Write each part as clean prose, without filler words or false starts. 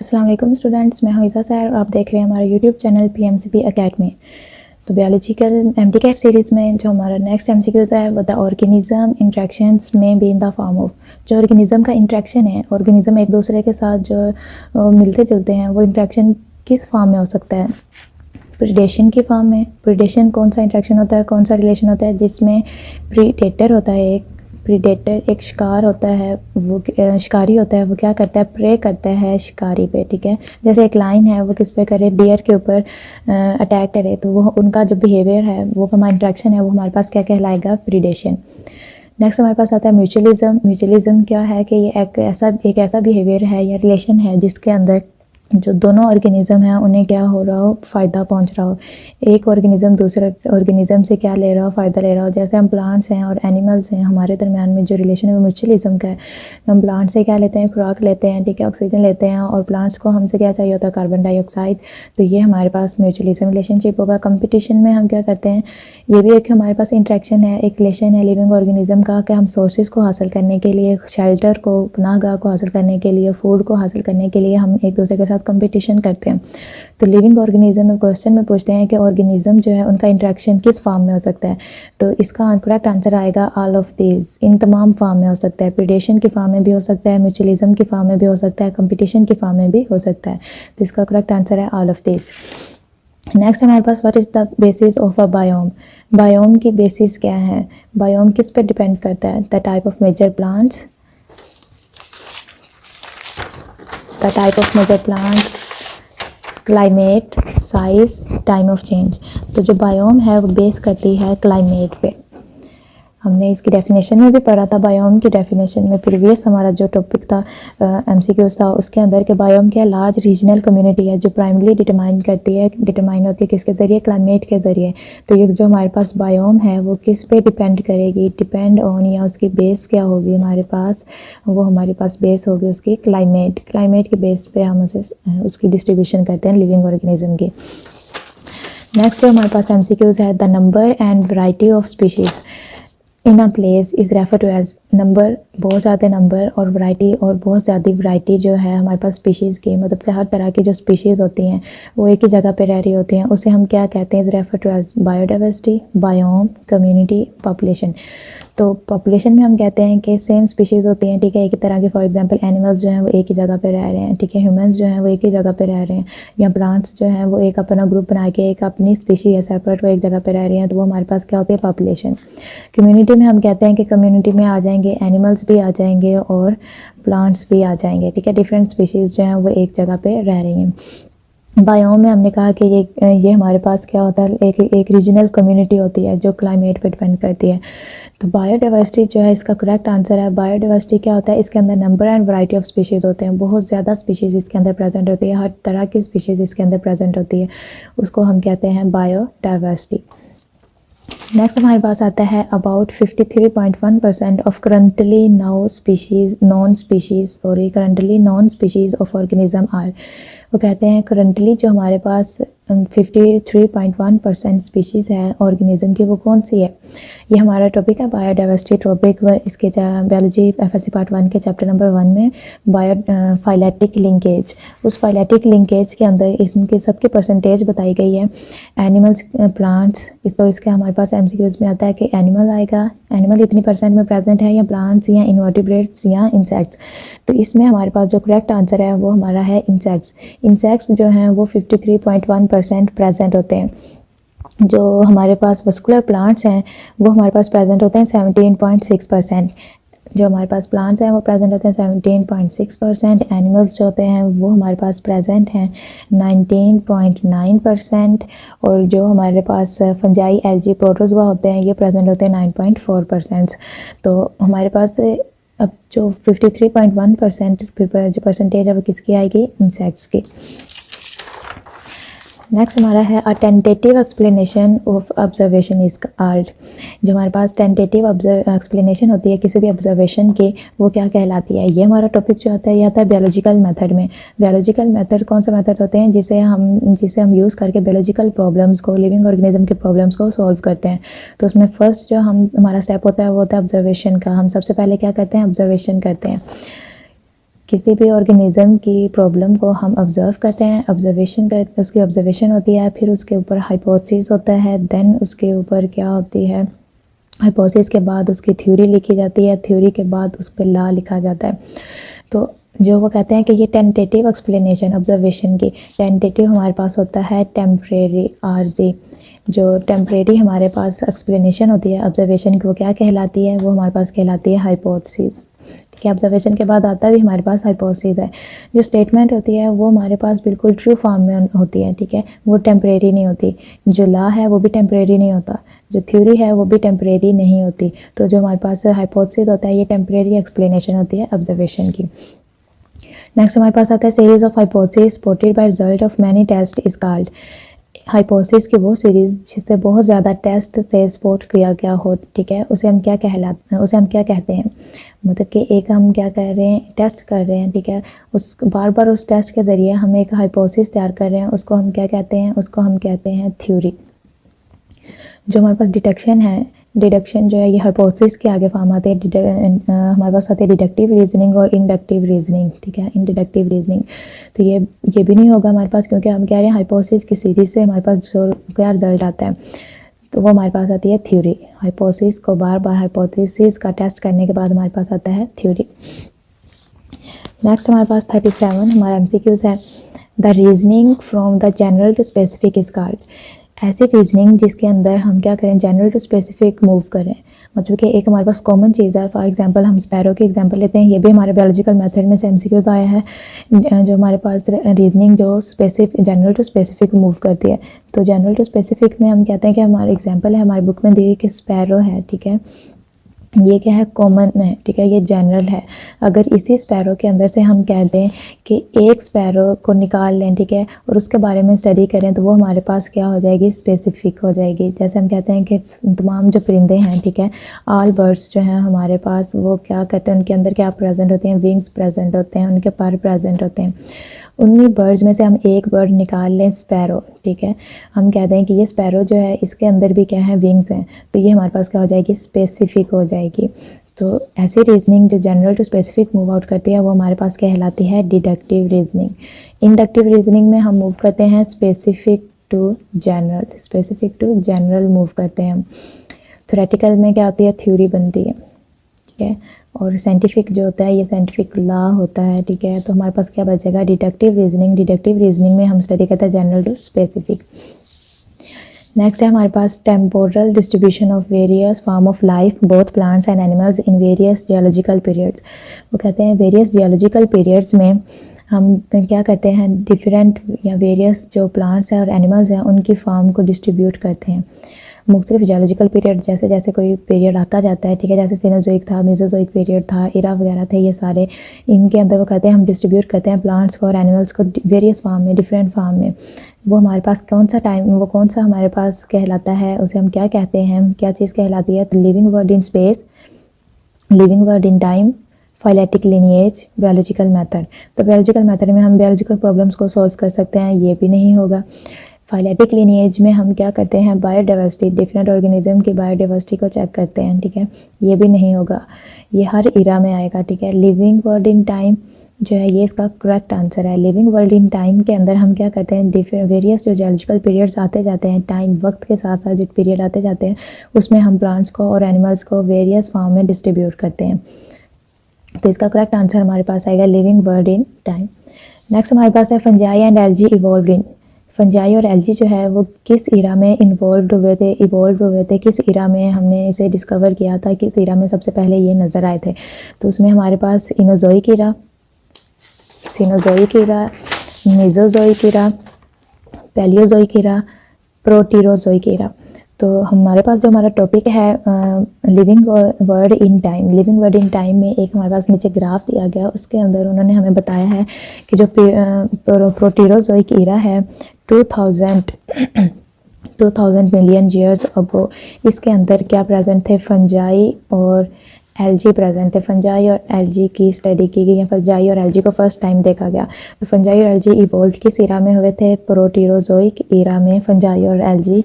अस्सलाम वालेकुम स्टूडेंट्स, मैं हूं ईसा सैर और आप देख रहे हैं हमारा यूट्यूब चैनल PMCP एकेडमी। तो बायोलॉजिकल MD-CAT सीरीज़ में जो हमारा नेक्स्ट MCQs है वो द ऑर्गेनिज्म इंट्रैक्शंस में be in the form of. जो ऑर्गेनिज्म का इंट्रैक्शन है, ऑर्गेनिज्म एक दूसरे के साथ जो मिलते जुलते हैं, वो इंट्रैक्शन किस फॉर्म में हो सकता है? प्रीडेशन की फॉर्म में। प्रीडेशन कौन सा इंट्रैक्शन होता है, कौन सा रिलेशन होता है जिसमें प्रीडेटर होता है, एक प्रीडेटर एक शिकार होता है, वो शिकारी होता है, वो क्या करता है, प्रे करता है शिकारी पे। ठीक है, जैसे एक लाइन है वो किस पे करे, डियर के ऊपर अटैक करे, तो वो उनका जो बिहेवियर है, वो हमारा इंट्रैक्शन है, वो हमारे पास क्या कहलाएगा, प्रीडेशन। नेक्स्ट हमारे पास आता है म्यूचुअलिज्म। म्यूचुअलिज्म क्या है कि ये एक ऐसा बिहेवियर है या रिलेशन है जिसके अंदर जो दोनों ऑर्गेनिज्म हैं उन्हें क्या हो रहा हो, फ़ायदा पहुंच रहा हो। एक ऑर्गेनिज्म दूसरे ऑर्गेनिज्म से क्या ले रहा हो, फ़ायदा ले रहा हो। जैसे हम प्लांट्स हैं और एनिमल्स हैं, हमारे दरमियान में जो रिलेशन है वो म्यूचुअलिज्म का है। हम प्लांट से क्या लेते हैं, खुराक लेते हैं, ठीक है, ऑक्सीजन लेते हैं, और प्लांट्स को हमसे क्या चाहिए होता है, कार्बन डाइऑक्साइड। तो ये हमारे पास म्यूचुअलिज्म रिलेशनशिप होगा। कंपटीशन में हम क्या करते हैं, ये भी एक हमारे पास इंट्रैक्शन है, एक रिलेशन है लिविंग ऑर्गेनिज्म का, कि हम सोर्सेज को हासिल करने के लिए, शेल्टर को, पनाहगाह को हासिल करने के लिए, फूड को हासिल करने के लिए हम एक दूसरे के साथ कंपटीशन करते हैं। तो लिविंग ऑर्गेनिज्म में क्वेश्चन में पूछते हैं कि ऑर्गेनिज्म जो है उनका इंट्रैक्शन किस फॉर्म में हो सकता है, तो इसका करेक्ट आंसर आएगा ऑल ऑफ दीज। इन तमाम फॉर्म में हो सकता है, प्रीडेशन की फॉर्म में भी हो सकता है, म्यूचुअलिज्म की फॉर्म में भी हो सकता है, कंपटीशन की फॉर्म में भी हो सकता है। तो इसका करेक्ट आंसर है ऑल ऑफ दीज। नेक्स्ट हमारे पास what is the basis of a biome. Biome की बेसिस क्या है, बायोम किस पे डिपेंड करता है, the type of major plants, the type of major plants, climate, size, time of change. तो जो बायोम है वो बेस करती है क्लाइमेट पे। हमने इसकी डेफिनेशन में भी पढ़ा था, बायोम की डेफिनेशन में प्रीवियस हमारा जो टॉपिक था MCQs था, उसके अंदर के बायोम क्या लार्ज रीजनल कम्युनिटी है जो प्राइमरी डिटरमाइन होती है किसके ज़रिए, क्लाइमेट के ज़रिए। तो ये जो हमारे पास बायोम है वो किस पे डिपेंड करेगी, डिपेंड ऑन, या उसकी बेस क्या होगी हमारे पास, वो हमारे पास बेस होगी उसकी क्लाइमेट के बेस पे हम उसे उसकी डिस्ट्रीब्यूशन करते हैं लिविंग ऑर्गेनिज्म की। नेक्स्ट जो हमारे पास MCQs है, the number and variety of species in a place is refer to as. Number, बहुत ज़्यादा नंबर, और वैरायटी, और बहुत ज़्यादा वैरायटी जो है हमारे पास स्पीशीज़ की, मतलब कि हर तरह की जो स्पीशीज़ होती हैं वो एक ही जगह पे रह रही होती हैं, उसे हम क्या कहते हैं, refer to as biodiversity, biome, community, population. तो पॉपुलेशन में हम कहते हैं कि सेम स्पीशीज़ होती हैं, ठीक है, एक ही तरह के। फॉर एग्जांपल एनिमल्स जो हैं वो एक ही जगह पे रह रहे हैं, ठीक है, ह्यूमंस जो हैं वो एक ही जगह पे रह रहे हैं, या प्लांट्स जो हैं वो एक अपना ग्रुप बना के एक अपनी स्पीशीज़ है सेपरेट, वो एक जगह पे रह रही हैं, तो वो हमारे पास क्या होती है, पॉपुलेशन। कम्युनिटी में हम कहते हैं कि कम्युनिटी में आ जाएंगे एनिमल्स भी आ जाएंगे और प्लांट्स भी आ जाएंगे, ठीक है, डिफरेंट स्पीशीज़ जो हैं वो एक जगह पे रह रही हैं। बायोम में हमने कहा कि ये हमारे पास क्या होता है, एक रीजनल कम्युनिटी होती है जो क्लाइमेट पे डिपेंड करती है। तो बायोडाइवर्सिटी जो है इसका करेक्ट आंसर है। बायोडाइवर्सिटी क्या होता है, इसके अंदर number and variety of species होते हैं, बहुत ज़्यादा स्पीशीज़ इसके अंदर प्रेजेंट होती है, हर तरह की स्पीशीज़ इसके अंदर प्रेजेंट होती है, उसको हम कहते हैं बायोडाइवर्सिटी। नेक्स्ट हमारे पास आता है about 53.1% of currently known species of organism are. वो कहते हैं करंटली जो हमारे पास 53.1% स्पीशीज़ है ऑर्गेनिज्म की, वो कौन सी है। ये हमारा टॉपिक है बायोडाइवर्सिटी टॉपिक, इसके बायोलॉजी FSC पार्ट 1 के चैप्टर नंबर 1 में फाइलेटिक लिंकेज। उस फाइलेटिक लिंकेज के अंदर इनके सबकी परसेंटेज बताई गई है, एनिमल्स, प्लांट्स। तो इसके हमारे पास MCQs में आता है कि एनिमल आएगा, एनिमल इतनी परसेंट में प्रेजेंट है, या प्लांट्स, या इन्वर्टिब्रेट्स, या इंसेक्ट्स। तो इसमें हमारे पास जो करेक्ट आंसर है वो हमारा है इंसेक्ट्स। इंसेक्ट्स जो हैं वो 53.1% प्रेजेंट होते हैं। जो हमारे पास वस्कुलर प्लांट्स हैं वो हमारे पास प्रेजेंट होते हैं 17.6%। जो हमारे पास प्लांट्स हैं वो प्रेजेंट होते हैं 17.6%। एनिमल्स जो होते हैं वो हमारे पास प्रेजेंट हैं 19.9%, और जो हमारे पास फंजाई, एल्गी, प्रोटोज़ोआ होते हैं ये प्रेजेंट होते हैं 9.4%। तो हमारे पास अब जो 53.1% जो परसेंटेज है वो किसकी आएगी, इंसेक्ट्स की। नेक्स्ट हमारा है a tentative explanation of observation is called. जो हमारे पास टेंटेटिव एक्सप्लेनेशन होती है किसी भी ऑब्जर्वेशन की, वो क्या कहलाती है। ये हमारा टॉपिक जो आता है ये आता है बायोलॉजिकल मेथड में। बायोलॉजिकल मेथड कौन से मेथड होते हैं जिसे हम यूज़ करके बायोलॉजिकल प्रॉब्लम्स को, लिविंग ऑर्गेनिज्म के प्रॉब्लम्स को सॉल्व करते हैं। तो उसमें फर्स्ट जो हमारा स्टेप होता है वो होता है ऑब्जर्वेशन का। हम सबसे पहले क्या करते हैं, ऑब्जर्वेशन करते हैं। किसी भी ऑर्गेनिज्म की प्रॉब्लम को हम ऑब्ज़र्व करते हैं, उसकी ऑब्जर्वेशन होती है, फिर उसके ऊपर हाइपोथेसिस होता है, देन उसके ऊपर क्या होती है, हाइपोथेसिस के बाद उसकी थ्योरी लिखी जाती है, थ्योरी के बाद उस पर लॉ लिखा जाता है। तो जो वो कहते हैं कि ये टेंटेटिव एक्सप्लेनेशन ऑब्जर्वेशन की, टेंटेटिव हमारे पास होता है टेम्परेरी, आर्जी। जो टेम्परेरी हमारे पास एक्सप्लेनेशन होती है ऑब्जर्वेशन की, वो क्या कहलाती है, वो हमारे पास कहलाती है हाइपोथेसिस। ठीक है, ऑब्जर्वेशन के बाद आता भी हमारे पास हाइपोथेसिस है। जो स्टेटमेंट होती है वो हमारे पास बिल्कुल ट्रू फॉर्म में होती है। ठीक है, वो टेम्परेरी नहीं होती। जो लॉ है वो भी टेम्परेरी नहीं होता, जो थ्योरी है वो भी टेम्परेरी नहीं होती। तो जो हमारे पास हाइपोथेसिस होता है ये टेम्परेरी एक्सप्लेनेशन होती है ऑब्जर्वेशन की। नेक्स्ट हमारे पास आता है series of hypothesis supported by result of many test is called. Hypothesis की वो सीरीज़ जिससे बहुत ज़्यादा टेस्ट से सपोर्ट किया गया हो, ठीक है, उसे हम क्या कहते हैं, मतलब कि एक हम क्या कर रहे हैं, टेस्ट कर रहे हैं, ठीक है, उस बार बार उस टेस्ट के ज़रिए हम एक हाइपोथेसिस तैयार कर रहे हैं, उसको हम क्या कहते हैं, उसको हम कहते हैं थ्योरी। जो हमारे पास डिडक्शन जो है ये हाइपोथेसिस के आगे फॉर्म आते हैं। हमारे पास आते हैं डिडक्टिव रीजनिंग और इंडक्टिव रीजनिंग। ठीक है, इंडिडक्टिव रीजनिंग तो ये भी नहीं होगा हमारे पास, क्योंकि हम कह रहे हैं हाइपोथेसिस की सीरीज से हमारे पास जो क्या रिजल्ट आता है, तो वो हमारे पास आती है थ्योरी। हाइपोथेसिस को बार बार हाइपोथेसिस का टेस्ट करने के बाद हमारे पास आता है थ्योरी। नेक्स्ट हमारे पास 37 हमारा एमसीक्यूज है। The reasoning from the general to specific is called. ऐसी रीजनिंग जिसके अंदर हम क्या करें, जनरल टू स्पेसिफिक मूव करें, मतलब कि एक हमारे पास कॉमन चीज़ है। फॉर एग्जांपल हम स्पैरो की एग्जांपल लेते हैं, ये भी हमारे बायोलॉजिकल मेथड में से एमसीक्यूज आया है। जो हमारे पास रीजनिंग जो जनरल टू स्पेसिफिक मूव करती है, तो जनरल टू स्पेसिफिक में हम कहते हैं कि हमारे एग्जांपल है, हमारी बुक में दी हुई कि स्पैरो है। ठीक है, ये क्या है, कॉमन है। ठीक है, ये जनरल है। अगर इसी स्पैरो के अंदर से हम कह दें कि एक स्पैरो को निकाल लें, ठीक है, और उसके बारे में स्टडी करें, तो वो हमारे पास क्या हो जाएगी, स्पेसिफिक हो जाएगी। जैसे हम कहते हैं कि तमाम जो परिंदे हैं, ठीक है, ऑल बर्ड्स जो हैं हमारे पास, वो क्या करते हैं, उनके अंदर क्या प्रेजेंट होते हैं, विंग्स प्रेजेंट होते हैं, उनके पर प्रेजेंट होते हैं। उन्हीं बर्ड्स में से हम एक बर्ड निकाल लें, स्पैरो, ठीक है, हम कहते हैं कि ये स्पैरो जो है इसके अंदर भी क्या है, विंग्स हैं, तो ये हमारे पास क्या हो जाएगी, स्पेसिफिक हो जाएगी। तो ऐसी रीजनिंग जो general to specific move out करती है वो हमारे पास कहलाती है डिडक्टिव रीजनिंग। इंडक्टिव रीजनिंग में हम मूव करते हैं स्पेसिफिक टू जनरल मूव करते हैं हम। थ्योरेटिकल में क्या होती है, थ्योरी बनती है। ठीक है, और साइंटिफिक जो होता है ये साइंटिफिक लॉ होता है। ठीक है, तो हमारे पास क्या बचेगा, डिडक्टिव रीजनिंग में हम स्टडी करते हैं जनरल टू स्पेसिफिक। नेक्स्ट है हमारे पास temporal distribution of various form of life both plants and animals in various geological periods. वो कहते हैं वेरियस जियोलॉजिकल पीरियड्स में हम क्या करते हैं, डिफरेंट या वेरियस जो प्लांट्स हैं और एनिमल्स हैं उनकी फॉर्म को डिस्ट्रीब्यूट करते हैं। मुख्तलिफ जियोलॉजिकल पीरियड जैसे जैसे कोई पीरियड आता जाता है, ठीक है, जैसे सीनोजोइक था, मेसोजोइक पीरियड था, इरा वगैरह थे, ये सारे इनके अंदर वो कहते हैं हम डिस्ट्रीब्यूट करते हैं प्लांट्स को और एनिमल्स को वेरियस फॉर्म में, डिफरेंट फॉर्म में। वो हमारे पास कौन सा हमारे पास कहलाता है, उसे हम क्या कहते हैं, क्या चीज़ कहलाती है, तो living word in space, living word in time, phyletic lineage, biological method. तो बायोलॉजिकल मेथड में हम बायोलॉजिकल प्रॉब्लम्स को सॉल्व कर सकते हैं, ये भी नहीं होगा। फाइलेटिक लिनिएज में हम क्या करते हैं, बायोडाइवर्सिटी, डिफरेंट ऑर्गेनिज्म की बायोडाइवर्सिटी को चेक करते हैं। ठीक है, ये भी नहीं होगा, ये हर इरा में आएगा। ठीक है, लिविंग वर्ल्ड इन टाइम जो है ये इसका करेक्ट आंसर है। लिविंग वर्ल्ड इन टाइम के अंदर हम क्या करते हैं, डिफरेंट वेरियस जो जियोलॉजिकल पीरियड्स आते जाते हैं, टाइम वक्त के साथ साथ जो पीरियड आते जाते हैं उसमें हम प्लांट्स को और एनिमल्स को वेरियस फॉर्म में डिस्ट्रीब्यूट करते हैं। तो इसका करेक्ट आंसर हमारे पास आएगा living world in time. Next हमारे पास है fungi and algae evolved in. Fungi और एल्गी जो है वो किस इरा में इवॉल्व हुए थे, किस इरा में हमने इसे डिस्कवर किया था, किस इरा में सबसे पहले ये नज़र आए थे। तो उसमें हमारे पास इनोजोइक इरा, सीनोजोइक इरा, मेसोजोइक इरा, पैलियोजोइक इरा, प्रोटीरोजोइक इरा। तो हमारे पास जो हमारा टॉपिक है living word in time, living word in time में एक हमारे पास नीचे ग्राफ दिया गया, उसके अंदर उन्होंने हमें बताया है कि जो प्रोटीरोजोइक इरा है 2000 मिलियन ईयर्स अगो, इसके अंदर क्या प्रेजेंट थे, फंजाई और एल्गी प्रेजेंट थे। फंजाई और एल्गी की स्टडी की गई, फंजाई और एल्गी को फर्स्ट टाइम देखा गया। तो फंजाई और एल्गी इवॉल्व किस इरा में हुए थे, प्रोटीरोजोइक इरा में फंजाई और एल्गी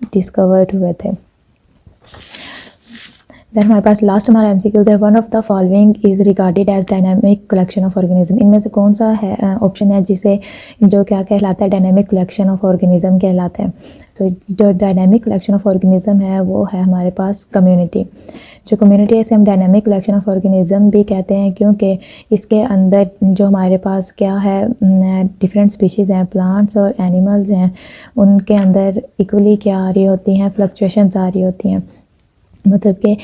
डिस्कवर्ड हुए थे। देन हमारे पास लास्ट हमारा एमसीक्यूज है, one of the following is regarded as dynamic collection of organism. इनमें से कौन सा है ऑप्शन है जिसे जो क्या कहलाता है, डायनामिक कलेक्शन ऑफ ऑर्गेनिज्म कहलाता है। तो जो डायनामिक कलेक्शन ऑफ ऑर्गेनिज्म है वो है हमारे पास कम्युनिटी। जो कम्युनिटी है इसे हम डायनामिक कलेक्शन ऑफ ऑर्गेनिज्म भी कहते हैं, क्योंकि इसके अंदर जो हमारे पास क्या है, डिफरेंट स्पीशीज़ हैं, प्लांट्स और एनिमल्स हैं, उनके अंदर इक्वली क्या आ रही होती हैं, फ्लक्चुएशंस आ रही होती हैं। मतलब कि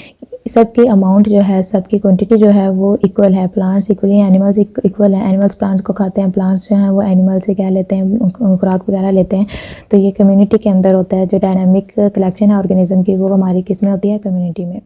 सबकी अमाउंट जो है, सबकी क्वांटिटी जो है वो इक्वल है। प्लांट्स इक्वली हैं, एनिमल्स इक्वल हैं। एनिमल्स प्लांट्स को खाते हैं, प्लांट्स जो हैं वो एनिमल से क्या लेते हैं, खुराक वगैरह लेते हैं। तो ये कम्युनिटी के अंदर होता है। जो डायनामिक कलेक्शन है ऑर्गेनिज्म की वो हमारी किस में होती है, कम्युनिटी में।